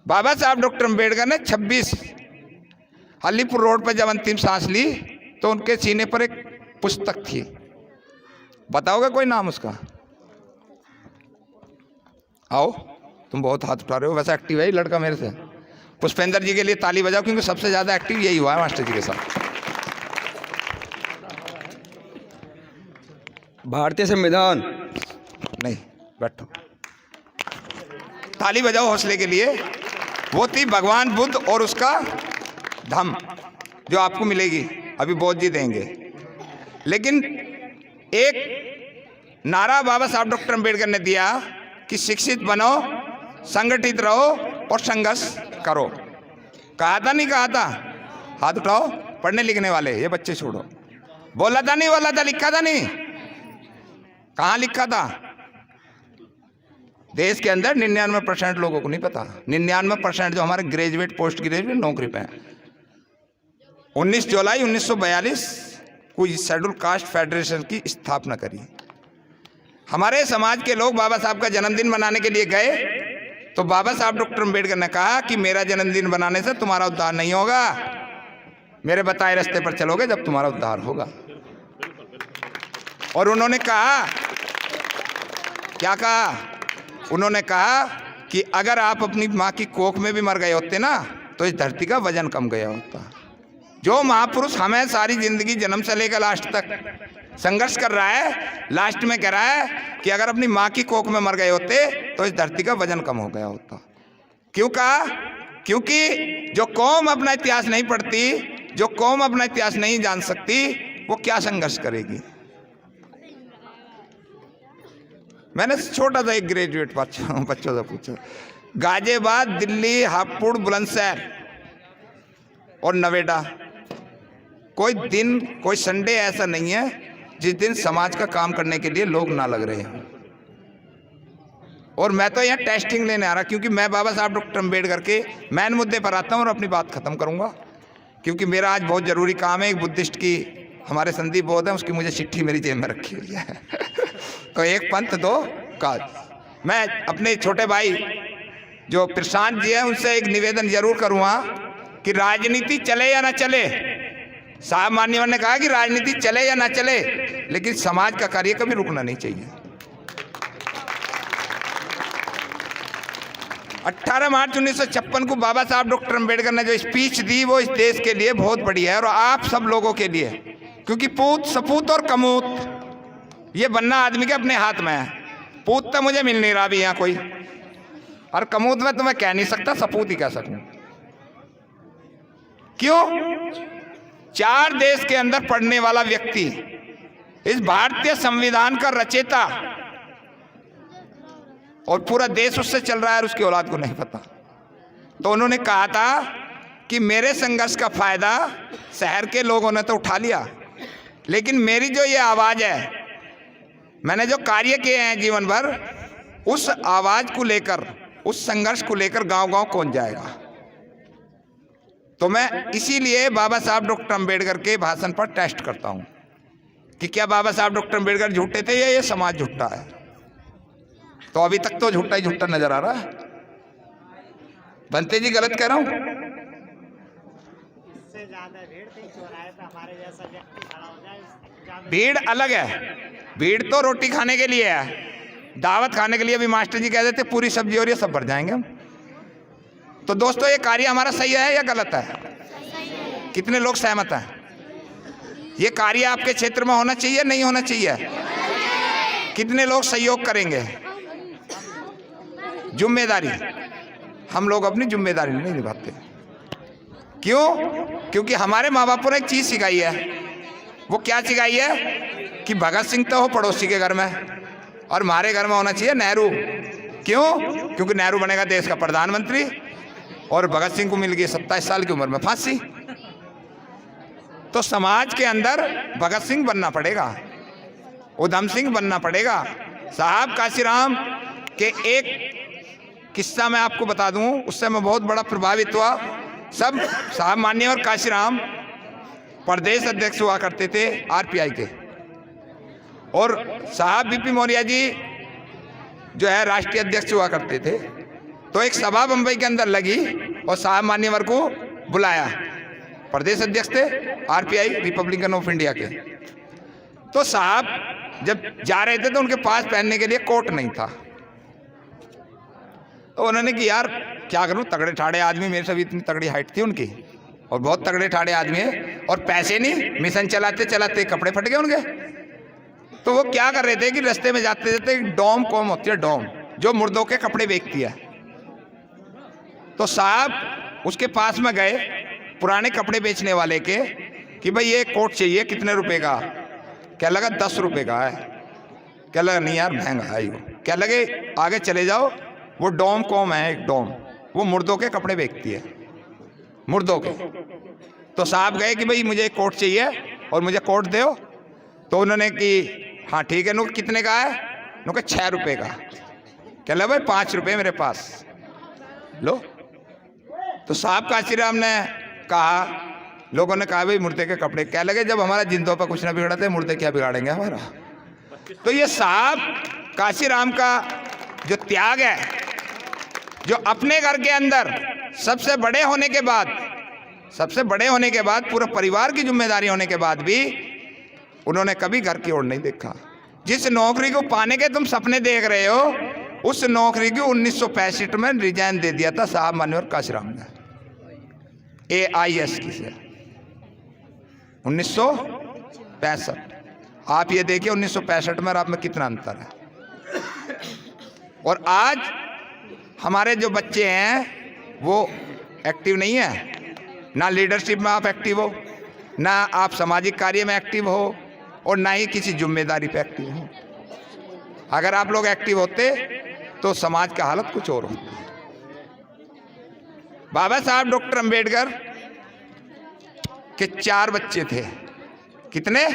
बाबा साहब डॉक्टर अम्बेडकर ने 26 अलीपुर रोड पर जब अंतिम सांस ली तो उनके सीने पर एक पुस्तक थी। बताओगे कोई नाम उसका? आओ, तुम बहुत हाथ उठा रहे हो, वैसे एक्टिव है ये लड़का मेरे से। पुष्पेंद्र जी के लिए ताली बजाओ, क्योंकि सबसे ज्यादा एक्टिव यही हुआ है मास्टर जी के साथ। भारतीय संविधान। नहीं, बैठो, ताली बजाओ हौसले के लिए। वो थी भगवान बुद्ध और उसका धम्म, जो आपको मिलेगी, अभी बौद्ध जी देंगे। लेकिन एक नारा बाबा साहब डॉक्टर अम्बेडकर ने दिया कि शिक्षित बनो, संगठित रहो और संघर्ष करो। कहा था नहीं कहा था? हाथ उठाओ पढ़ने लिखने वाले, ये बच्चे छोड़ो। बोला था नहीं बोला था? लिखा था नहीं? कहाँ लिखा था? देश के अंदर 99% लोगों को नहीं पता। 99% जो हमारे ग्रेजुएट, पोस्ट ग्रेजुएट नौकरी पे हैं। 19 जुलाई 1942 को शेड्यूल कास्ट फेडरेशन की स्थापना करी। हमारे समाज के लोग बाबा साहब का जन्मदिन मनाने के लिए गए तो बाबा साहब डॉक्टर अम्बेडकर ने कहा कि मेरा जन्मदिन बनाने से तुम्हारा उद्धार नहीं होगा, मेरे बताए रास्ते पर चलोगे जब तुम्हारा उद्धार होगा। और उन्होंने कहा, क्या कहा? उन्होंने कहा कि अगर आप अपनी माँ की कोख में भी मर गए होते ना तो इस धरती का वजन कम गया होता। जो महापुरुष हमें सारी जिंदगी जन्म से लेकर लास्ट तक संघर्ष कर रहा है, लास्ट में कह रहा है कि अगर अपनी माँ की कोख में मर गए होते तो इस धरती का वजन कम हो गया होता। क्यों कहा? क्योंकि जो कौम अपना इतिहास नहीं पढ़ती, जो कौम अपना इतिहास नहीं जान सकती, वो क्या संघर्ष करेगी। मैंने छोटा सा एक ग्रेजुएट बच्चों से पूछा, गाजियाबाद, दिल्ली, हापुड़, बुलंदशहर और नोएडा, कोई दिन, कोई संडे ऐसा नहीं है जिस दिन समाज का काम करने के लिए लोग ना लग रहे हैं। और मैं तो यहाँ टेस्टिंग लेने आ रहा, क्योंकि मैं बाबा साहब डॉक्टर अम्बेडकर के मैन मुद्दे पर आता हूँ और अपनी बात खत्म करूँगा, क्योंकि मेरा आज बहुत ज़रूरी काम है। एक बुद्धिस्ट की, हमारे संदीप बौद्ध है, उसकी मुझे चिट्ठी मेरी जेब में रखी हुई है तो एक पंथ दो काज। मैं अपने छोटे भाई जो प्रशांत जी हैं उनसे एक निवेदन जरूर करूँगा कि राजनीति चले या ना चले, साहब मान्यवर ने कहा कि राजनीति चले या ना चले, लेकिन समाज का कार्य कभी रुकना नहीं चाहिए। 18 मार्च 1956 को बाबा साहब डॉक्टर अम्बेडकर ने जो स्पीच दी वो इस देश के लिए बहुत बड़ी है और आप सब लोगों के लिए, क्योंकि पूत, सपूत और कमूत ये बनना आदमी के अपने हाथ में है। पूत तो मुझे मिल नहीं रहा अभी यहाँ कोई, और कमूत में तो मैं कह नहीं सकता, सपूत ही कह सकूं। क्यों? 4 देश के अंदर पढ़ने वाला व्यक्ति, इस भारतीय संविधान का रचेता, और पूरा देश उससे चल रहा है और उसकी औलाद को नहीं पता। तो उन्होंने कहा था कि मेरे संघर्ष का फायदा शहर के लोगों ने तो उठा लिया, लेकिन मेरी जो ये आवाज है, मैंने जो कार्य किए हैं जीवन भर, उस आवाज को लेकर, उस संघर्ष को लेकर गांव-गांव कौन जाएगा। तो मैं इसीलिए बाबा साहब डॉक्टर अम्बेडकर के भाषण पर टेस्ट करता हूं कि क्या बाबा साहब डॉक्टर अम्बेडकर झूठे थे या ये समाज झूठा है। तो अभी तक तो झूठा ही झूठा नजर आ रहा है। बनते जी गलत कह रहा हूं? भीड़ अलग है, भीड़ तो रोटी खाने के लिए है, दावत खाने के लिए भी मास्टर जी कह देते पूरी सब्जी और ये सब भर जाएंगे हम। तो दोस्तों ये कार्य हमारा सही है या गलत है? कितने लोग सहमत हैं? ये कार्य आपके क्षेत्र में होना चाहिए नहीं होना चाहिए? कितने लोग सहयोग करेंगे? जिम्मेदारी, हम लोग अपनी जिम्मेदारी नहीं निभाते। क्यों? क्योंकि हमारे माँ बापों ने एक चीज सिखाई है। वो क्या सिखाई है? कि भगत सिंह तो हो पड़ोसी के घर में और हमारे घर में होना चाहिए नेहरू। क्यों? क्योंकि नेहरू बनेगा देश का प्रधानमंत्री और भगत सिंह को मिल गई 27 साल की उम्र में फांसी। तो समाज के अंदर भगत सिंह बनना पड़ेगा, उधम सिंह बनना पड़ेगा। साहब काशीराम के एक किस्सा मैं आपको बता दूं, उससे मैं बहुत बड़ा प्रभावित हुआ। सब साहब मान्यवर काशीराम प्रदेश अध्यक्ष हुआ करते थे आरपीआई के, और साहब बीपी मौर्य जी जो है राष्ट्रीय अध्यक्ष हुआ करते थे। तो एक सभा बंबई के अंदर लगी और साहब मान्यवर को बुलाया, प्रदेश अध्यक्ष थे आरपीआई रिपब्लिकन ऑफ इंडिया के। तो साहब जब जा रहे थे तो उनके पास पहनने के लिए कोट नहीं था। तो उन्होंने कि यार क्या करूं, तगड़े ठाड़े आदमी, मेरे से भी इतनी तगड़ी हाइट थी उनकी और बहुत तगड़े ठाड़े आदमी है और पैसे नहीं, मिशन चलाते चलाते कपड़े फट गए उनके। तो वो क्या कर रहे थे कि रास्ते में जाते जाते डॉम कॉम होती है, डॉम जो मुर्दों के कपड़े बेचती है। तो साहब उसके पास में गए पुराने कपड़े बेचने वाले के कि भाई ये कोट चाहिए, कितने रुपए का? क्या लगा 10 रुपए का है। क्या लगा नहीं यार महंगा है वो। क्या लगे आगे चले जाओ, वो डॉम कॉम है एक डॉम, वो मुर्दों के कपड़े बेचती है, मुर्दों के। तो साहब गए कि भाई मुझे एक कोट चाहिए और मुझे कोट दो। तो उन्होंने कि हाँ ठीक है। नो कितने का है? नो के 6 रुपए का। क्या लगा भाई 5 रुपए मेरे पास लो। तो साहब काशीराम ने कहा, लोगों ने कहा भाई मुर्दे के कपड़े। क्या लगे जब हमारा जिंदों पर कुछ ना बिगड़ा थे, मुर्दे क्या बिगाड़ेंगे हमारा। तो ये साहब काशीराम का जो त्याग है, जो अपने घर के अंदर सबसे बड़े होने के बाद पूरे परिवार की जिम्मेदारी होने के बाद भी उन्होंने कभी घर की ओर नहीं देखा। जिस नौकरी को पाने के तुम सपने देख रहे हो, उस नौकरी की 1965 में रिजाइन दे दिया था साहब मान्यवर काशीराम ने, AIS की से 1965। आप ये देखिए 1965 में और आप में कितना अंतर है। और आज हमारे जो बच्चे हैं वो एक्टिव नहीं है, ना लीडरशिप में आप एक्टिव हो, ना आप सामाजिक कार्य में एक्टिव हो और ना ही किसी जिम्मेदारी पे एक्टिव हो। अगर आप लोग एक्टिव होते तो समाज का हालत कुछ और होती। बाबा साहब डॉक्टर अंबेडकर के 4 बच्चे थे। कितने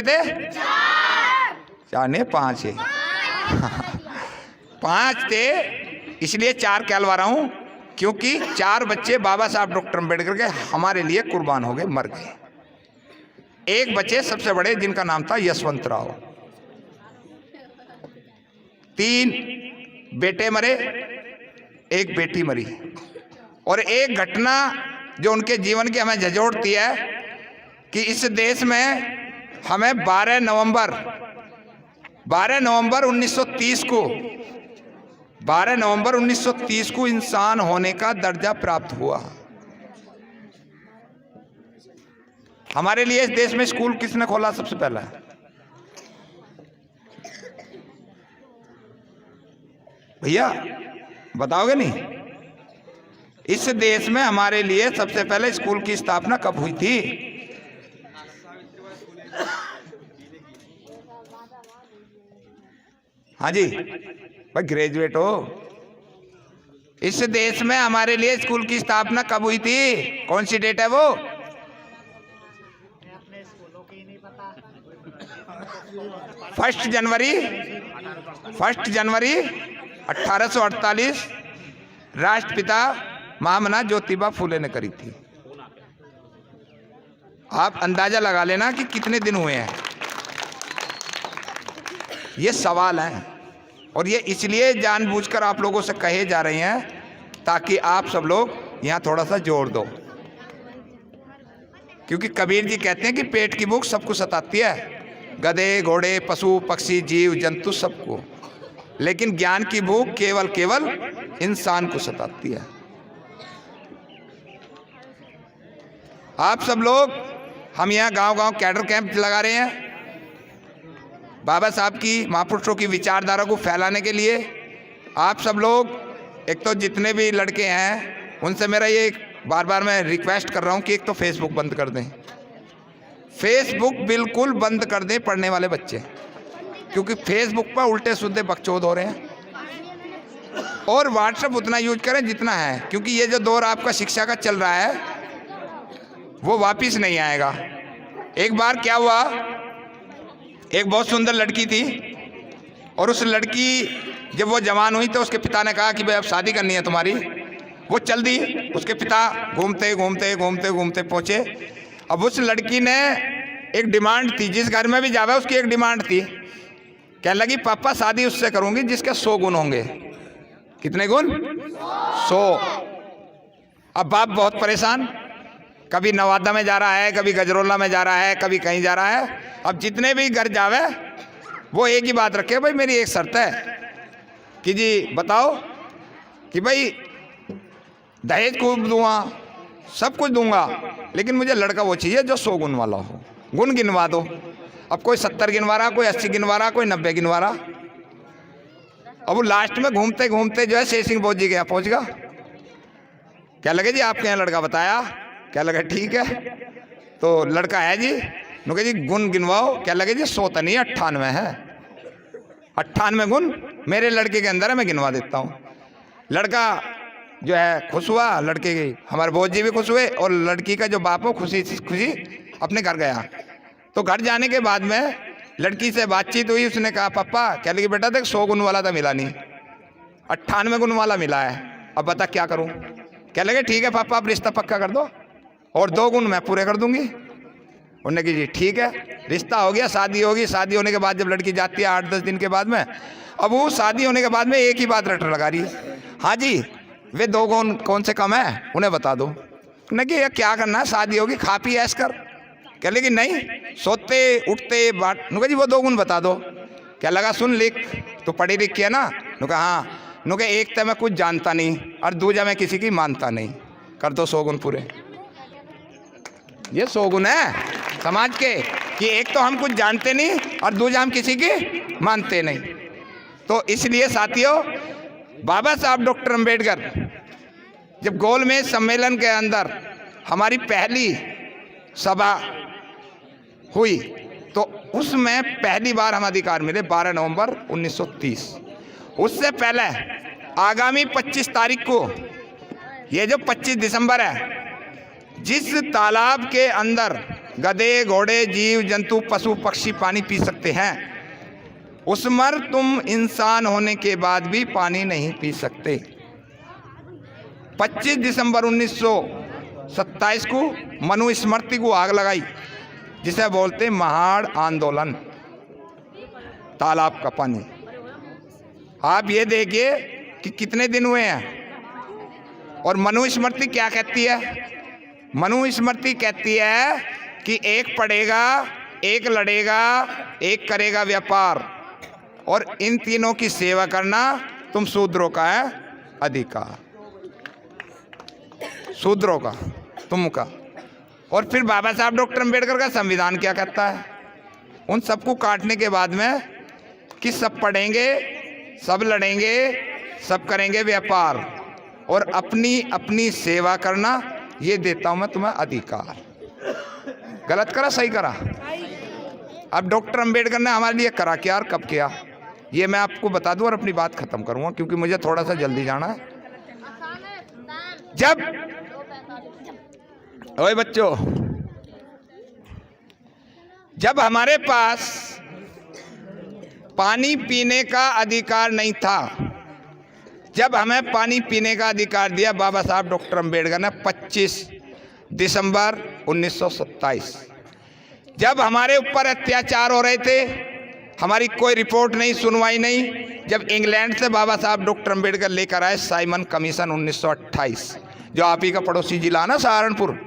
थे? 4 नहीं 5 है। 5 थे, इसलिए 4 कहलवा रहा हूं क्योंकि 4 बच्चे बाबा साहब डॉक्टर अंबेडकर के हमारे लिए कुर्बान हो गए, मर गए। एक बच्चे सबसे बड़े जिनका नाम था यशवंत राव। 3 बेटे मरे, 1 बेटी मरी। और एक घटना जो उनके जीवन की हमें झंझोड़ती है कि इस देश में हमें 12 नवंबर 1930 को इंसान होने का दर्जा प्राप्त हुआ। हमारे लिए इस देश में स्कूल किसने खोला सबसे पहला? भैया बताओगे नहीं? इस देश में हमारे लिए सबसे पहले स्कूल की स्थापना कब हुई थी? हाँ जी भाई, ग्रेजुएट हो। इस देश में हमारे लिए स्कूल की स्थापना कब हुई थी? कौन सी डेट है वो? 1 जनवरी 1848 राष्ट्रपिता महामना ज्योतिबा फूले ने करी थी। आप अंदाजा लगा लेना कि कितने दिन हुए हैं। ये सवाल है और ये इसलिए जानबूझकर आप लोगों से कहे जा रहे हैं ताकि आप सब लोग यहाँ थोड़ा सा जोड़ दो। क्योंकि कबीर जी कहते हैं कि पेट की भूख सबको सताती है, गधे घोड़े पशु पक्षी जीव जंतु सबको, लेकिन ज्ञान की भूख केवल इंसान को सताती है। आप सब लोग, हम यहाँ गांव-गांव कैडर कैंप लगा रहे हैं बाबा साहब की महापुरुषों की विचारधारा को फैलाने के लिए। आप सब लोग, एक तो जितने भी लड़के हैं उनसे मेरा ये बार बार मैं रिक्वेस्ट कर रहा हूँ कि एक तो फेसबुक बंद कर दें। फेसबुक बिल्कुल बंद कर दें पढ़ने वाले बच्चे, क्योंकि फेसबुक पर उल्टे सीधे बकचोद हो रहे हैं। और व्हाट्सएप उतना यूज करें जितना है, क्योंकि ये जो दौर आपका शिक्षा का चल रहा है वो वापस नहीं आएगा। एक बार क्या हुआ, एक बहुत सुंदर लड़की थी और उस लड़की जब वो जवान हुई तो उसके पिता ने कहा कि भाई अब शादी करनी है तुम्हारी। वो चल दी। उसके पिता घूमते घूमते पहुँचे। अब उस लड़की ने एक डिमांड थी, जिस घर में भी जावे उसकी एक डिमांड थी। कहने लगी पापा शादी उससे करूँगी जिसके 100 गुण होंगे। कितने गुण? 100। अब बाप बहुत परेशान, कभी नवादा में जा रहा है, कभी गजरोला में जा रहा है, कभी कहीं जा रहा है। अब जितने भी घर जावे वो एक ही बात रखे, भाई मेरी एक शर्त है कि जी बताओ कि भाई दहेज खूब दूंगा, सब कुछ दूंगा, लेकिन मुझे लड़का वो चाहिए जो 100 गुण वाला हो। गुण गिनवा दो। अब कोई 70 गिनवा रहा, कोई 80 गिनवा रहा, कोई 90 गिनवा रहा। अब वो लास्ट में घूमते घूमते जो है शेर सिंह बोझ जी के यहाँ पहुँच गया। क्या लगे जी आपके यहाँ लड़का बताया? क्या लगा ठीक है, तो लड़का है जी। नुके जी गुण गिनवाओ। क्या लगे जी 100 तो नहीं 98 है। 98 गुण मेरे लड़के के अंदर है, मैं गिनवा देता हूँ। लड़का जो है खुश हुआ, लड़के की हमारे बोझ जी भी खुश हुए, और लड़की का जो बाप हो खुशी खुशी अपने घर गया। तो घर जाने के बाद में लड़की से बातचीत हुई। उसने कहा पापा, क्या लगी बेटा देख 100 गुण वाला तो मिला नहीं, 98 गुण वाला मिला है, अब बता क्या करूँ? क्या लगे ठीक है पापा, आप रिश्ता पक्का कर दो और 2 गुण मैं पूरे कर दूंगी। उन्होंने कहा जी ठीक है। रिश्ता हो गया, शादी होगी। शादी होने के बाद जब लड़की जाती है 8-10 दिन के बाद में, अब वो शादी होने के बाद में एक ही बात रट लगा रही है, हाँ जी वे 2 गुण कौन से कम है उन्हें बता दो। नहीं कि क्या करना है, शादी होगी, खा पी ऐश कर। क्या लेकिन नहीं, सोते उठते बाट। नुका जी वो 2 गुण बता दो। क्या लगा सुन लिख, तो पढ़ी लिखी है ना? नुका हाँ। नुका एक तो मैं कुछ जानता नहीं और दूजा मैं किसी की मानता नहीं। कर दो 100 गुण पूरे। ये 100 गुण है समाज के कि एक तो हम कुछ जानते नहीं और दूजा हम किसी की मानते नहीं। तो इसलिए साथियों, बाबा साहब डॉक्टर अंबेडकर जब गोलमेज सम्मेलन के अंदर हमारी पहली सभा हुई, तो उसमें पहली बार हम अधिकार मिले 12 नवंबर 1930। उससे पहले आगामी 25 तारीख को, ये जो 25 दिसंबर है, जिस तालाब के अंदर गधे घोड़े जीव जंतु पशु पक्षी पानी पी सकते हैं, उसमें तुम इंसान होने के बाद भी पानी नहीं पी सकते। 25 दिसंबर 1927 को मनुस्मृति को आग लगाई, जिसे बोलते महाड़ आंदोलन, तालाब का पानी। आप ये देखिए कि कितने दिन हुए हैं। और मनुस्मृति क्या कहती है? मनुस्मृति कहती है कि एक पढ़ेगा, एक लड़ेगा, एक करेगा व्यापार, और इन तीनों की सेवा करना तुम शूद्रों का है अधिकार। शूद्रों का, तुमका। और फिर बाबा साहब डॉक्टर अंबेडकर का संविधान क्या कहता है? उन सबको काटने के बाद में कि सब पढ़ेंगे, सब लड़ेंगे, सब करेंगे व्यापार, और अपनी अपनी सेवा करना, ये देता हूं मैं तुम्हें अधिकार। गलत करा सही करा? अब डॉक्टर अंबेडकर ने हमारे लिए करा क्या और कब किया, ये मैं आपको बता दूं और अपनी बात खत्म करूंगा, क्योंकि मुझे थोड़ा सा जल्दी जाना है। जब ओए बच्चों, जब हमारे पास पानी पीने का अधिकार नहीं था, जब हमें पानी पीने का अधिकार दिया बाबा साहब डॉक्टर अंबेडकर ने 25 दिसंबर 1927। जब हमारे ऊपर अत्याचार हो रहे थे, हमारी कोई रिपोर्ट नहीं, सुनवाई नहीं, जब इंग्लैंड से बाबा साहब डॉक्टर अंबेडकर लेकर आए साइमन कमीशन 1928, जो आप ही का पड़ोसी जिला ना सहारनपुर,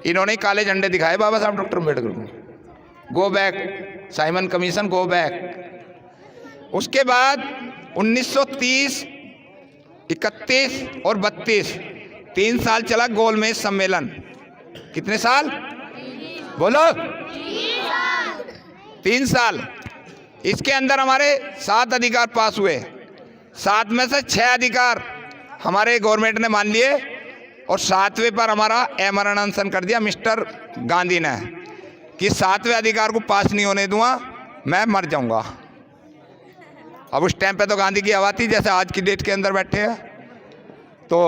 इन्होंने काले झंडे दिखाए बाबा साहब डॉक्टर अंबेडकर को, go back Simon commission, go back. उसके बाद 1930, 31 और 32, 3 साल चला गोलमेज सम्मेलन। कितने साल बोलो? 3 साल। इसके अंदर हमारे 7 अधिकार पास हुए। 7 में से 6 अधिकार हमारे गवर्नमेंट ने मान लिए, और 7वें पर हमारा अमरण अनशन कर दिया मिस्टर गांधी ने कि 7वें अधिकार को पास नहीं होने दूंगा, मैं मर जाऊंगा। अब उस टाइम पे तो गांधी की हवा थी जैसे आज की डेट के अंदर बैठे हैं। तो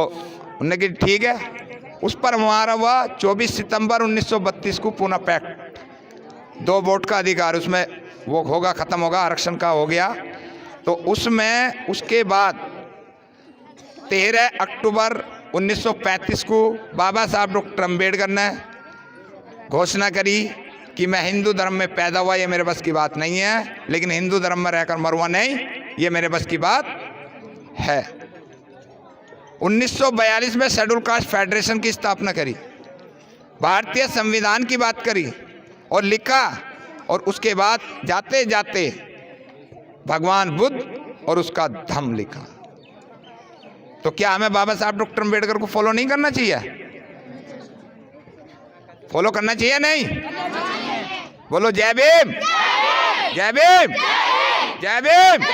उन्होंने कहा ठीक है। उस पर हमारा हुआ 24 सितंबर 1932 को पूना पैक्ट, 2 वोट का अधिकार उसमें वो होगा, ख़त्म होगा, आरक्षण का हो गया। तो उसमें उसके बाद 13 अक्टूबर 1935 को बाबा साहब डॉक्टर अंबेडकर ने घोषणा करी कि मैं हिंदू धर्म में पैदा हुआ, ये मेरे बस की बात नहीं है, लेकिन हिंदू धर्म में रहकर मरूंगा नहीं, ये मेरे बस की बात है। 1942 में शेड्यूल कास्ट फेडरेशन की स्थापना करी, भारतीय संविधान की बात करी और लिखा, और उसके बाद जाते जाते भगवान बुद्ध और उसका धम्म लिखा। तो क्या हमें बाबा साहब डॉक्टर अम्बेडकर को फॉलो नहीं करना चाहिए? फॉलो करना चाहिए नहीं? बोलो जय भीम, जय भीम, जय भीम।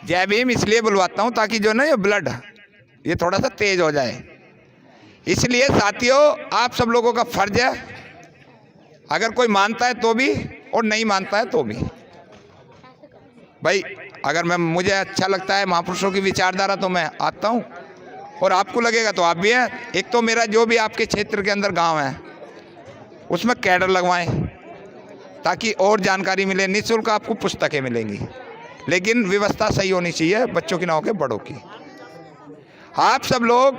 जय भीम इसलिए बुलवाता हूं ताकि जो ना ये ब्लड ये थोड़ा सा तेज हो जाए। इसलिए साथियों, आप सब लोगों का फर्ज है, अगर कोई मानता है तो भी और नहीं मानता है तो भी, भाई अगर मुझे अच्छा लगता है महापुरुषों की विचारधारा तो मैं आता हूँ, और आपको लगेगा तो आप भी हैं। एक तो मेरा जो भी आपके क्षेत्र के अंदर गांव है उसमें कैडर लगवाएं ताकि और जानकारी मिले। निःशुल्क आपको पुस्तकें मिलेंगी, लेकिन व्यवस्था सही होनी चाहिए, बच्चों की ना हो के बड़ों की। आप सब लोग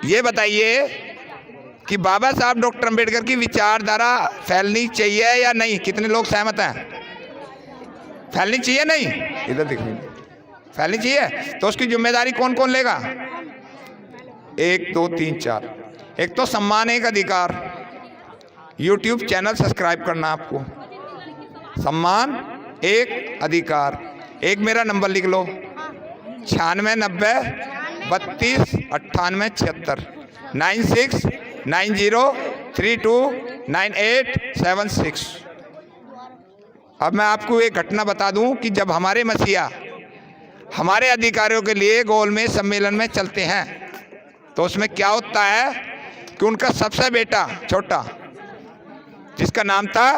ये बताइए कि बाबा साहब डॉक्टर अम्बेडकर की विचारधारा फैलनी चाहिए या नहीं? कितने लोग सहमत हैं? फैलनी चाहिए नहीं? इधर दिखिए, फैलनी चाहिए। तो उसकी जिम्मेदारी कौन कौन लेगा? 1 2 3 4। एक तो सम्मान एक अधिकार, YouTube चैनल सब्सक्राइब करना आपको। सम्मान एक अधिकार। एक मेरा नंबर लिख लो, 96 90 32 98 76, 96 90 32 98 76। अब मैं आपको एक घटना बता दूं कि जब हमारे मसीहा हमारे अधिकारियों के लिए गोल में सम्मेलन में चलते हैं तो उसमें क्या होता है कि उनका सबसे बेटा छोटा, जिसका नाम था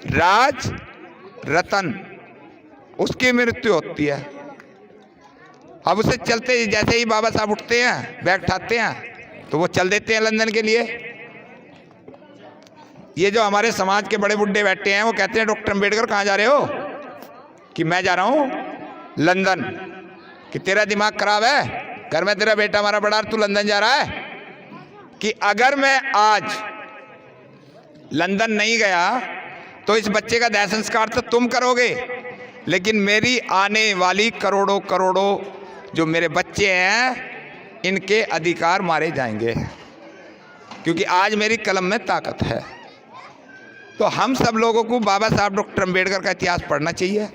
राज रतन, उसकी मृत्यु होती है। अब उसे चलते जैसे ही बाबा साहब उठते हैं, बैग उठाते हैं, तो वो चल देते हैं लंदन के लिए। ये जो हमारे समाज के बड़े बुड्ढे बैठे हैं वो कहते हैं डॉक्टर अम्बेडकर कहाँ जा रहे हो? कि मैं जा रहा हूँ लंदन। कि तेरा दिमाग खराब है? घर में तेरा बेटा हमारा बड़ा, तू लंदन जा रहा है? कि अगर मैं आज लंदन नहीं गया तो इस बच्चे का दाह संस्कार तो तुम करोगे, लेकिन मेरी आने वाली करोड़ों करोड़ों जो मेरे बच्चे हैं इनके अधिकार मारे जाएंगे, क्योंकि आज मेरी कलम में ताकत है। तो हम सब लोगों को बाबा साहब डॉक्टर अम्बेडकर का इतिहास पढ़ना चाहिए,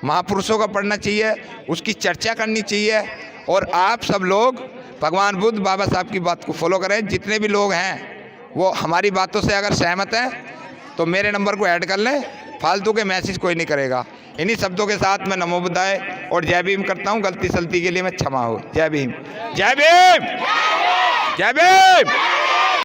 महापुरुषों का पढ़ना चाहिए, उसकी चर्चा करनी चाहिए। और आप सब लोग भगवान बुद्ध बाबा साहब की बात को फॉलो करें। जितने भी लोग हैं वो हमारी बातों से अगर सहमत हैं तो मेरे नंबर को ऐड कर लें, फालतू के मैसेज कोई नहीं करेगा। इन्हीं शब्दों के साथ मैं नमो बुद्धाय और जय भीम करता हूँ। गलती सलती के लिए मैं क्षमा हो। जय भीम, जय भीम, जय भीम।